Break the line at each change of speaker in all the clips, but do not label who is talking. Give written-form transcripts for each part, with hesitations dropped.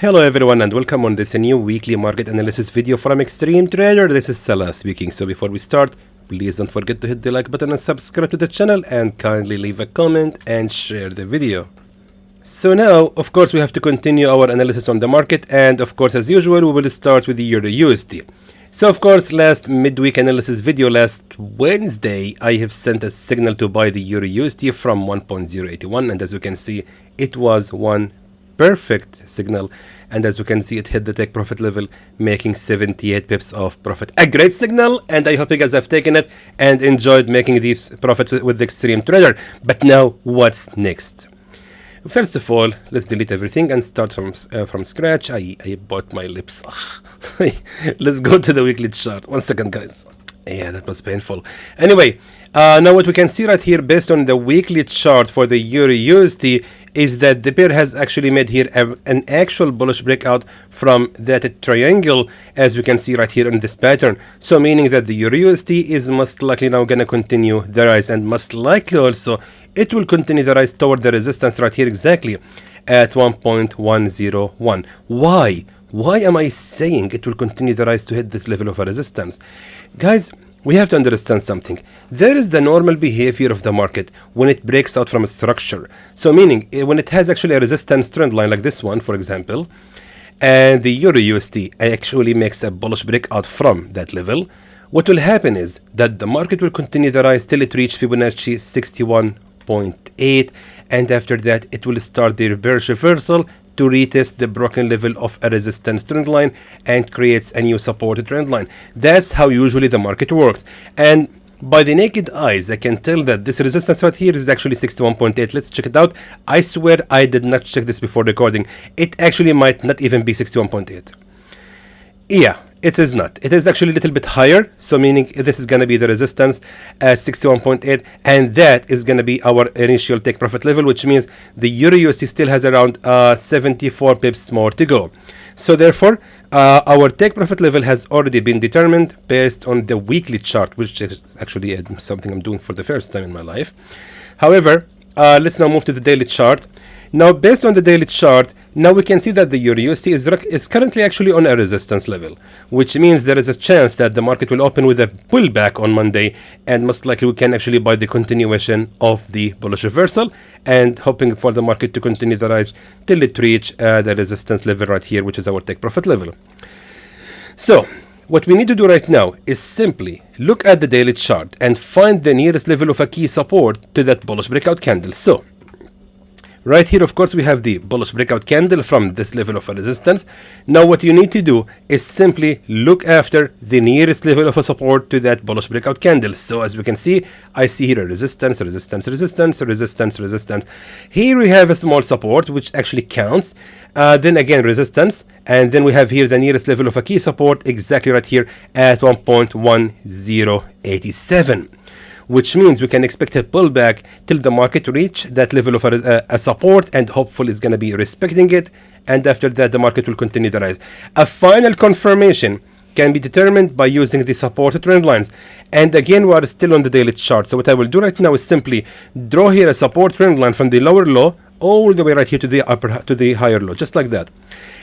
Hello everyone and welcome on this new weekly market analysis video from Xtreme Trader. This is Salah speaking. So before we start, please don't forget to hit the like button and subscribe to the channel, and kindly leave a comment and share the video. So now, of course, we have to continue our analysis on the market, and of course, as usual, we will start with the EUR USD. So of course, last midweek analysis video last Wednesday, I have sent a signal to buy the EUR USD from 1.081, and as you can see, it was one perfect signal, and as you can see, it hit the take profit level, making 78 pips of profit. A great signal, and I hope you guys have taken it and enjoyed making these profits with the Xtreme Trader. But now, what's next? First of all, let's delete everything and start from scratch. I bought my lips. Let's go to the weekly chart. 1 second, guys. Yeah, that was painful. Anyway, now what we can see right here based on the weekly chart for the EUR USD is that the pair has actually made here an actual bullish breakout from that triangle, as we can see right here in this pattern. So meaning that the EUR USD is most likely now going to continue the rise, and most likely also it will continue the rise toward the resistance right here exactly at 1.101. Why? Why am I saying it will continue the rise to hit this level of a resistance? Guys, we have to understand something. There is the normal behavior of the market when it breaks out from a structure. So meaning, when it has actually a resistance trend line like this one, for example, and the EUR USD actually makes a bullish breakout from that level, what will happen is that the market will continue the rise till it reaches Fibonacci 61.8, and after that it will start the reverse reversal to retest the broken level of a resistance trend line and creates a new support trend line. That's how usually the market works. And by the naked eyes, I can tell that this resistance right here is actually 61.8. Let's check it out. I swear I did not check this before recording. It actually might not even be 61.8. Yeah, it is not. It is actually a little bit higher. So meaning this is going to be the resistance at 61.8, and that is going to be our initial take profit level, which means the EUR USD still has around 74 pips more to go. So therefore, our take profit level has already been determined based on the weekly chart, which is actually something I'm doing for the first time in my life. However, let's now move to the daily chart. Now, based on the daily chart, now we can see that the EUR USD is currently actually on a resistance level, which means there is a chance that the market will open with a pullback on Monday, and most likely we can actually buy the continuation of the bullish reversal, and hoping for the market to continue the rise till it reach the resistance level right here, which is our take profit level. So what we need to do right now is simply look at the daily chart and find the nearest level of a key support to that bullish breakout candle. So right here, of course, we have the bullish breakout candle from this level of a resistance. Now, what you need to do is simply look after the nearest level of a support to that bullish breakout candle. So as we can see, I see here a resistance, resistance, resistance, resistance, resistance. Here we have a small support, which actually counts. Then again, resistance. And then we have here the nearest level of a key support exactly right here at 1.1087. Which means we can expect a pullback till the market reach that level of a support, and hopefully it's going to be respecting it, and after that the market will continue the rise. A final confirmation can be determined by using the support trend lines, and again we are still on the daily chart. So what I will do right now is simply draw here a support trend line from the lower low all the way right here to the higher low, just like that.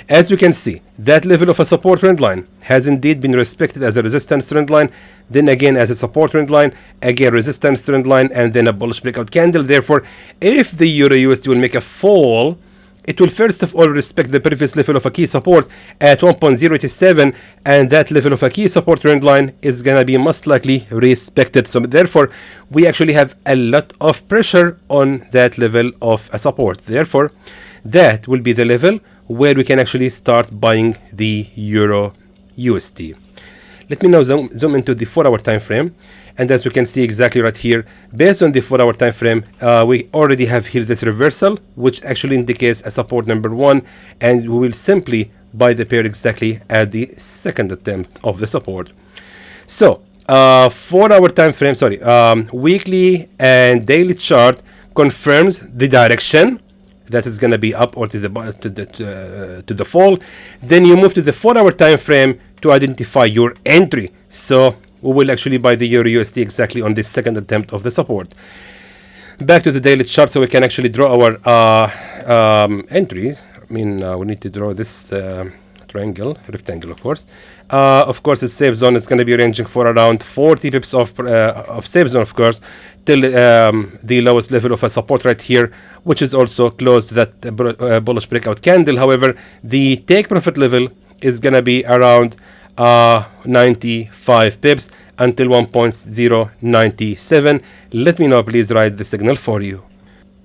As you can see, that level of a support trend line has indeed been respected as a resistance trend line, then again as a support trend line, again resistance trend line, and then a bullish breakout candle. Therefore, if the EUR USD will make a fall, it will first of all respect the previous level of a key support at 1.087, and that level of a key support trend line is going to be most likely respected. So therefore, we actually have a lot of pressure on that level of a support. Therefore, that will be the level where we can actually start buying the EUR USD. Let me now zoom into the 4-hour time frame, and as we can see exactly right here, based on the 4-hour time frame, we already have here this reversal, which actually indicates a support number 1, and we will simply buy the pair exactly at the second attempt of the support. So 4-hour time frame, weekly and daily chart confirms the direction that is going to be up or to the fall. Then you move to the 4-hour time frame to identify your entry. So we will actually buy the EUR USD exactly on the second attempt of the support. Back to the daily chart, so we can actually draw our entries. we need to draw this rectangle, of course. The safe zone is going to be ranging for around 40 pips of safe zone, of course, till the lowest level of a support right here, which is also close to that bullish breakout candle. However, the take profit level is going to be around 95 pips until 1.097. Let me know, please write the signal for you.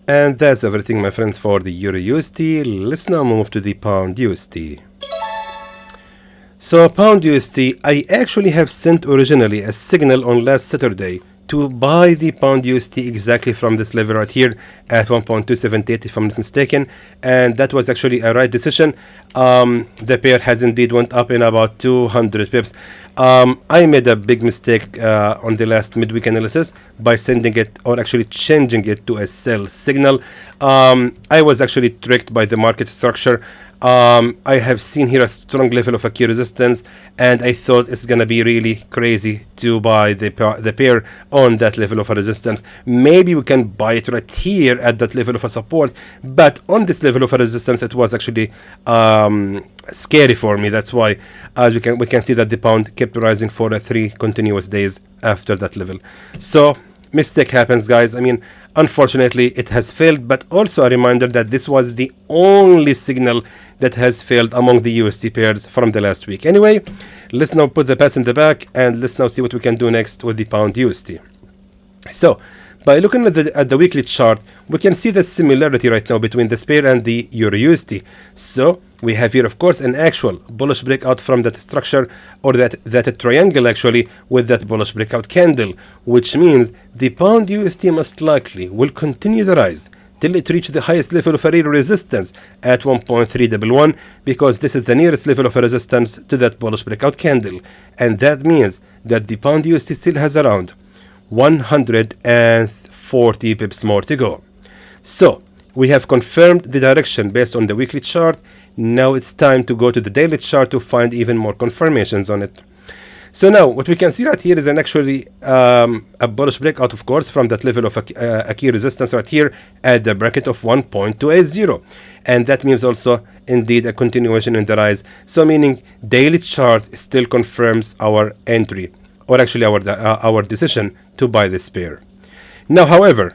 And that's everything, my friends, for the Euro USD. Let's now move to the Pound USD. So Pound USD, I actually have sent originally a signal on last Saturday to buy the Pound USD exactly from this level right here at 1.278, if I'm not mistaken, and that was actually a right decision. The pair has indeed went up in about 200 pips. I made a big mistake on the last midweek analysis by sending it, or actually changing it, to a sell signal. I was actually tricked by the market structure. I have seen here a strong level of a key resistance, and I thought it's gonna be really crazy to buy the pair on that level of a resistance. Maybe we can buy it right here at that level of a support, but on this level of a resistance it was actually scary for me. That's why, as we can see that the pound kept rising for 3 continuous days after that level. So mistake happens, guys. I mean, unfortunately it has failed, but also a reminder that this was the only signal that has failed among the USD pairs from the last week. Anyway, let's now put the past in the back, and let's now see what we can do next with the Pound USD. So by looking at the weekly chart, we can see the similarity right now between this pair and the Euro USD. So we have here, of course, an actual bullish breakout from that structure, or that triangle actually, with that bullish breakout candle, which means the Pound USD most likely will continue the rise till it reaches the highest level of a real resistance at 1.311, because this is the nearest level of a resistance to that bullish breakout candle. And that means that the Pound USD still has around 140 pips more to go. So we have confirmed the direction based on the weekly chart. Now it's time to go to the daily chart to find even more confirmations on it. So now what we can see right here is actually a bullish breakout, of course, from that level of a key resistance right here at the bracket of 1.280, and that means also indeed a continuation in the rise. So meaning daily chart still confirms our entry, or actually our decision to buy this pair. Now, however,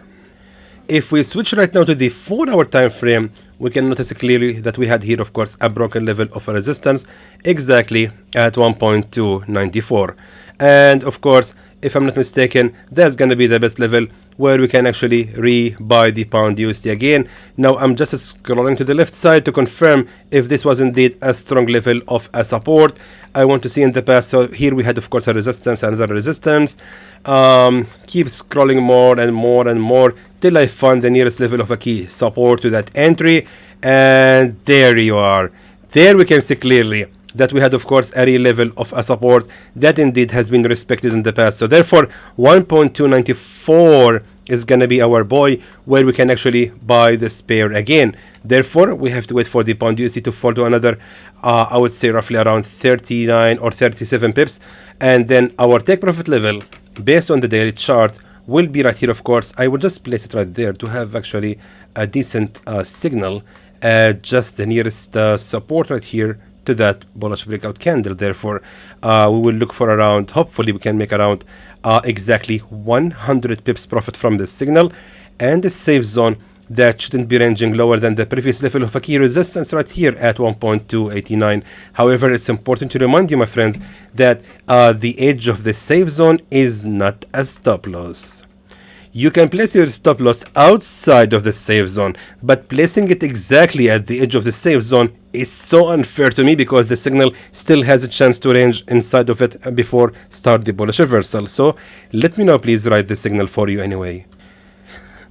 if we switch right now to the 4-hour time frame, we can notice clearly that we had here, of course, a broken level of a resistance exactly at 1.294. And of course, if I'm not mistaken, that's going to be the best level where we can actually re-buy the Pound USD again. Now I'm just scrolling to the left side to confirm if this was indeed a strong level of a support. I want to see in the past. So here we had, of course, a resistance, another resistance. Keep scrolling more and more and more till I find the nearest level of a key support to that entry, and there you are. There we can see clearly that we had, of course, a real level of a support that indeed has been respected in the past. So therefore 1.294 is gonna be our boy, where we can actually buy this pair again. Therefore we have to wait for the Pound USD to fall to another I would say roughly around 39 or 37 pips, and then our take profit level based on the daily chart will be right here. Of course, I will just place it right there to have actually a decent signal at just the nearest support right here to that bullish breakout candle. Therefore we will look for around, hopefully we can make around exactly 100 pips profit from this signal, and the safe zone that shouldn't be ranging lower than the previous level of a key resistance right here at 1.289. However, it's important to remind you, my friends, that the edge of the safe zone is not a stop loss. You can place your stop loss outside of the safe zone, but placing it exactly at the edge of the safe zone is so unfair to me, because the signal still has a chance to range inside of it before start the bullish reversal. So let me know, please write the signal for you anyway.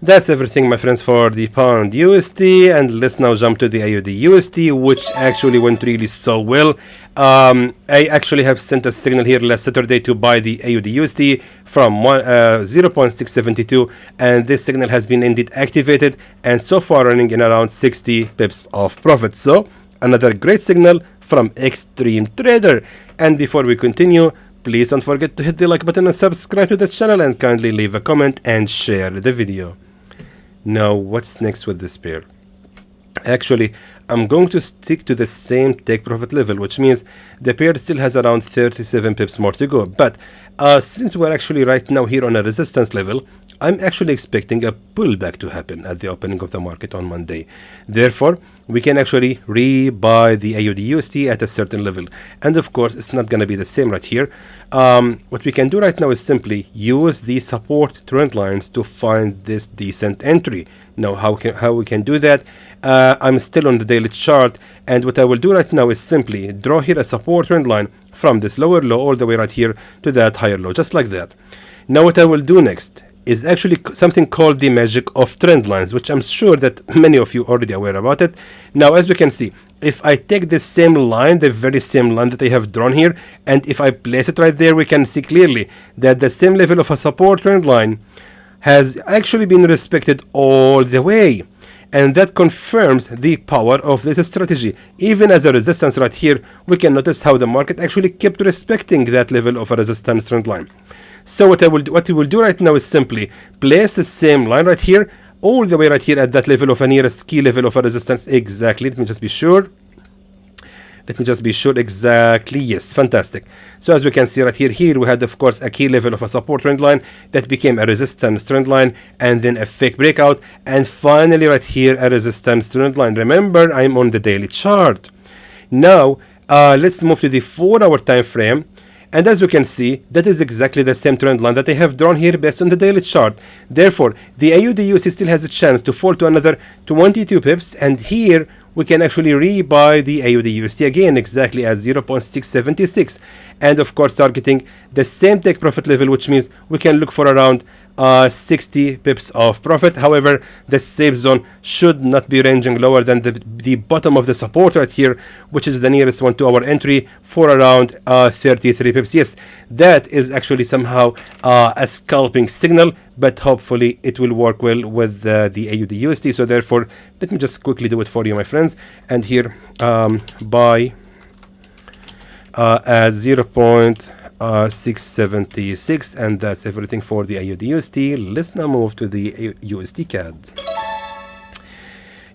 That's everything, my friends, for the Pound USD, and let's now jump to the AUD USD, which actually went really so well. I actually have sent a signal here last Saturday to buy the AUD USD from 0.672, and this signal has been indeed activated, and so far running in around 60 pips of profit. So another great signal from Xtreme Trader. And before we continue, please don't forget to hit the like button and subscribe to the channel, and kindly leave a comment and share the video. Now, what's next with this pair? Actually, I'm going to stick to the same take profit level, which means the pair still has around 37 pips more to go. But since we're actually right now here on a resistance level, I'm actually expecting a pullback to happen at the opening of the market on Monday. Therefore, we can actually rebuy the AUDUSD at a certain level. And of course, it's not going to be the same right here. What we can do right now is simply use the support trend lines to find this decent entry. Now, how we can do that? I'm still on the daily chart, and what I will do right now is simply draw here a support trend line from this lower low all the way right here to that higher low, just like that. Now, what I will do next is actually something called the magic of trend lines, which I'm sure that many of you already aware about it. Now, as we can see, if I take this same line, the very same line that I have drawn here, and if I place it right there, we can see clearly that the same level of a support trend line has actually been respected all the way. And that confirms the power of this strategy. Even as a resistance right here, we can notice how the market actually kept respecting that level of a resistance trend line. So what we will do right now is simply place the same line right here, all the way right here at that level of a nearest key level of a resistance. Exactly. Let me just be sure. Exactly. Yes, fantastic. So as we can see right here we had, of course, a key level of a support trend line that became a resistance trend line, and then a fake breakout, and finally right here a resistance trend line. Remember, I'm on the daily chart. Now let's move to the 4-hour time frame. And as we can see, that is exactly the same trend line that I have drawn here based on the daily chart. Therefore, the AUDUSD still has a chance to fall to another 22 pips, and here we can actually rebuy the AUDUSD again exactly at 0.676, and of course targeting the same take profit level, which means we can look for around 60 pips of profit. However, the safe zone should not be ranging lower than the bottom of the support right here, which is the nearest one to our entry, for around 33 pips. Yes, that is actually somehow a scalping signal, but hopefully it will work well with the AUDUSD. So therefore, let me just quickly do it for you, my friends. And here buy at 0.676, and that's everything for the AUDUSD. Let's now move to the USDCAD.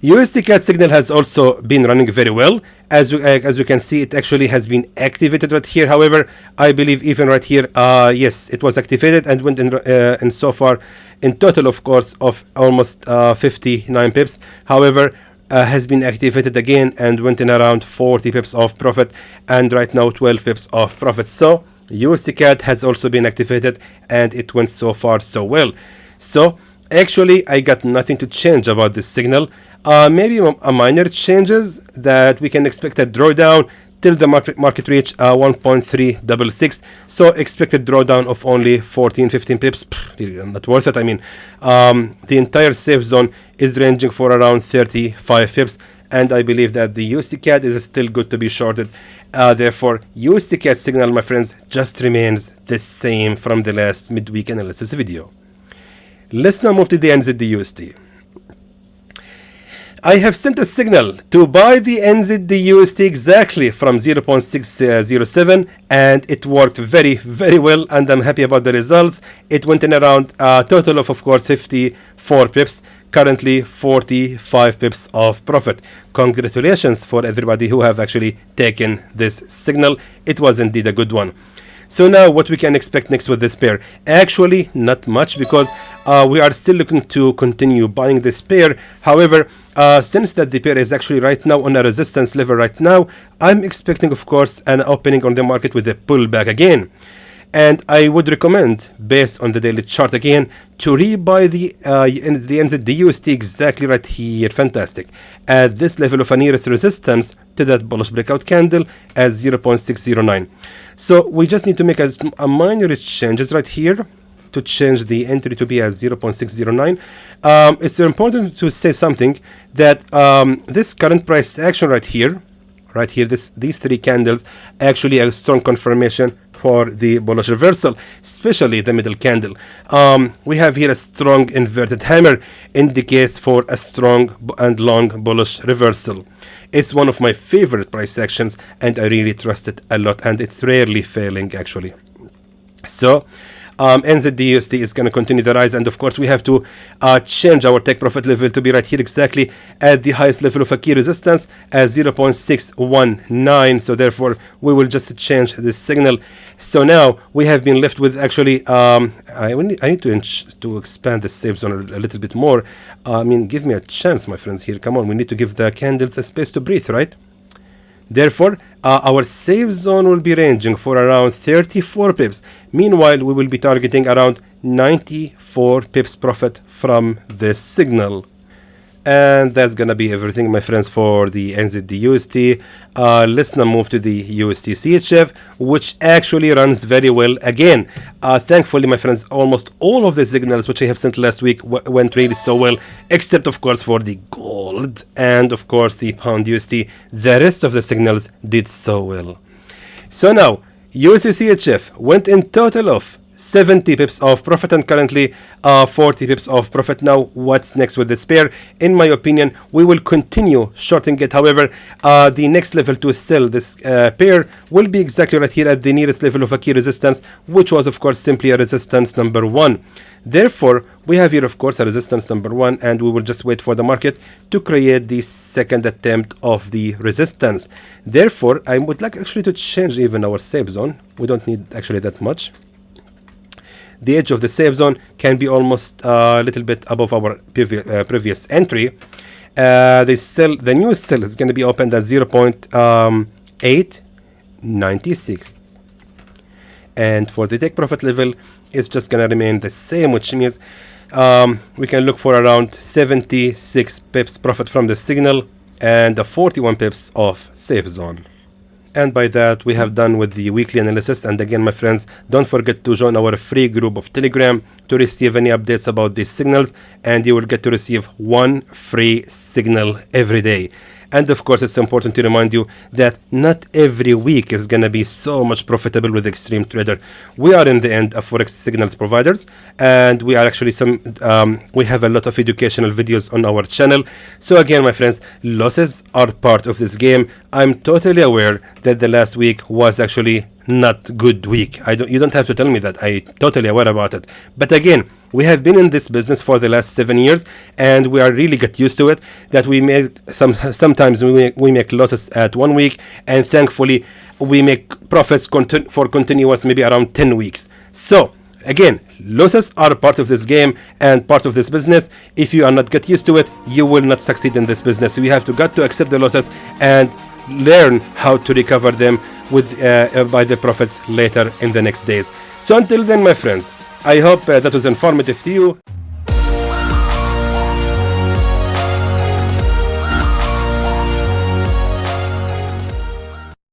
USDCAD signal has also been running very well. As we can see, it actually has been activated right here. However, I believe even right here, yes, it was activated and went in so far in total, of course, of almost 59 pips. However, has been activated again and went in around 40 pips of profit, and right now 12 pips of profit. So USDCAD has also been activated, and it went so far so well. So actually I got nothing to change about this signal. Maybe a minor changes that we can expect a drawdown till the market reach 1.366. So expected drawdown of only 14-15 pips. Not worth it. I mean, the entire safe zone is ranging for around 35 pips, and I believe that the USDCAD is still good to be shorted. Therefore, USDCAD signal, my friends, just remains the same from the last midweek analysis video. Let's now move to the NZD USD. I have sent a signal to buy the NZD USD exactly from 0.607, and it worked very, very well, and I'm happy about the results. It went in around a total of course, 54 pips, currently 45 pips of profit. Congratulations for everybody who have actually taken this signal. It was indeed a good one. So now what we can expect next with this pair? Actually, not much, because we are still looking to continue buying this pair. However, since that the pair is actually right now on a resistance level right now, I'm expecting, of course, an opening on the market with a pullback again. And I would recommend, based on the daily chart again, to rebuy the NZD USD exactly right here. Fantastic. At this level of a nearest resistance to that bullish breakout candle at 0.609. So we just need to make a minor changes right here to change the entry to be at 0.609. It's important to say something that this current price action right here, these three candles, actually a strong confirmation for the bullish reversal, especially the middle candle. We have here a strong inverted hammer, indicates for a strong and long bullish reversal. It's one of my favorite price actions, and I really trust it a lot, and it's rarely failing actually. So NZD USD is going to continue the rise, and of course we have to change our take profit level to be right here exactly at the highest level of a key resistance at 0.619. So therefore we will just change this signal. So now we have been left with actually I need to expand the safe zone a little bit more. I mean, give me a chance, my friends, here. Come on, we need to give the candles a space to breathe, right? Therefore, our safe zone will be ranging for around 34 pips. Meanwhile, we will be targeting around 94 pips profit from this signal. And that's gonna be everything, my friends, for the NZD USD. Let's now move to the USD CHF, which actually runs very well again. Thankfully, my friends, almost all of the signals which I have sent last week went really so well, except of course for the gold and of course the pound USD. The rest of the signals did so well. So now USD CHF went in total of 70 pips of profit and currently 40 pips of profit. Now what's next with this pair? In my opinion, we will continue shorting it. However, the next level to sell this pair will be exactly right here at the nearest level of a key resistance, which was of course simply a resistance number 1. Therefore, we have here of course a resistance number 1, and we will just wait for the market to create the second attempt of the resistance. Therefore, I would like actually to change even our safe zone. We don't need actually that much. The edge of the safe zone can be almost a little bit above our previous entry. The new sell is going to be opened at 0.896, and for the take profit level, it's just going to remain the same, which means we can look for around 76 pips profit from the signal and 41 pips of safe zone. And by that, we have done with the weekly analysis. And again, my friends, don't forget to join our free group of Telegram to receive any updates about these signals. And you will get to receive one free signal every day. And of course, it's important to remind you that not every week is going to be so much profitable with Xtreme Trader. We are in the end a Forex signals providers, and we are actually we have a lot of educational videos on our channel. So again, my friends, losses are part of this game. I'm totally aware that the last week was actually not good week. You don't have to tell me that. I totally aware about it. But again, we have been in this business for the last 7 years, and we are really get used to it. That we make sometimes we make losses at 1 week, and thankfully we make profits for continuous maybe around 10 weeks. So again, losses are part of this game and part of this business. If you are not get used to it, you will not succeed in this business. So you have to accept the losses and learn how to recover them with by the profits later in the next days. So until then, my friends, I hope that was informative to you.